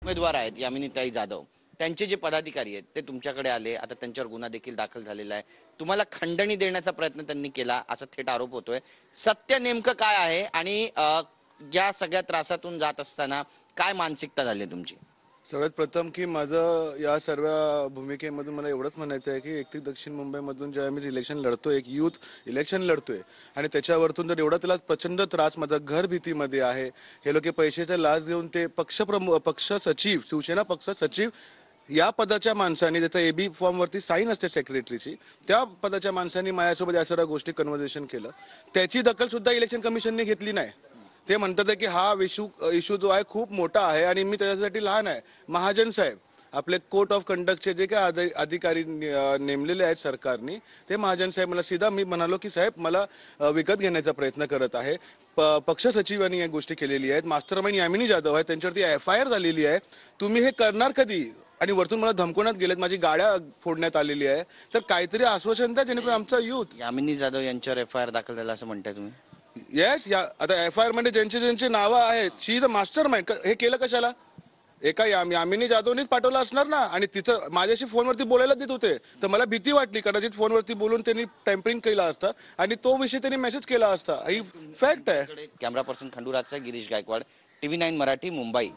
उमेदवार आहेत यामिनीताई जाधव, त्यांचे जे पदाधिकारी आहेत ते तुमच्याकडे आले, आता त्यांच्यावर गुन्हा देखील दाखल झालेला आहे, तुम्हाला खंडणी देण्याचा प्रयत्न त्यांनी केला असा थेट आरोप होतोय. सत्य नेमकं काय आहे आणि या सगळ्या त्रासातून जात असताना काय मानसिकता झाली तुमची? सर्वात प्रथम की माझं या सर्व भूमिकेमधून मला एवढंच म्हणायचं आहे की एकटी दक्षिण मुंबईमधून जेव्हा मी इलेक्शन लढतोय, एक यूथ इलेक्शन लढतोय आणि त्याच्यावरतून जर एवढा त्याला प्रचंड त्रास माझा घर भीतीमध्ये आहे. हे लोक पैशाचा लाच देऊन ते पक्ष सचिव, शिवसेना पक्ष सचिव या पदाच्या माणसांनी, ज्याचा एबी फॉर्मवरती साईन असते सेक्रेटरीची, त्या पदाच्या माणसांनी माझ्यासोबत या सर्व गोष्टी कन्व्हर्सेशन केलं. त्याची दखल सुद्धा इलेक्शन कमिशनने घेतली नाही. ते म्हणतात की हा इश्यू जो आहे खूप मोठा आहे आणि मी त्याच्यासाठी लहान आहे. महाजन साहेब, आपले कोर्ट ऑफ कंडक्टचे जे काही अधिकारी नेमलेले आहेत सरकारने, ते महाजन साहेब मला सीधा मी म्हणालो की साहेब मला विकत घेण्याचा प्रयत्न करत आहे. पक्ष सचिवांनी या गोष्टी केलेली आहेत. मास्टरमाइंड यामिनी जाधव आहे, त्यांच्यावरती FIR झालेली आहे. तुम्ही हे करणार कधी? आणि वरतून मला धमकवण्यात गेलेत, माझी गाड्या फोडण्यात आलेली आहे. तर काहीतरी आश्वासन द्या जेणेकरून आमचा यूथ. यामिनी जाधव यांच्यावर FIR दाखल झाला असं म्हणताय तुम्ही? येस, या आता FIR मध्ये ज्यांची नावं आहेत, शी इज अ मास्टर माइंड. हे केलं कशाला? एका यामिनी जाधवनीच पाठवलं असणार ना. आणि तिचं माझ्याशी फोनवरती बोलायला देत होते, तर मला भीती वाटली कदाचित फोनवरती बोलून त्यांनी टॅम्परिंग केला असता आणि तो विषय त्यांनी मेसेज केला असता. ही फॅक्ट आहे. कॅमेरा पर्सन खंडूराजचा गिरीश गायकवाड, TV9 मराठी, मुंबई.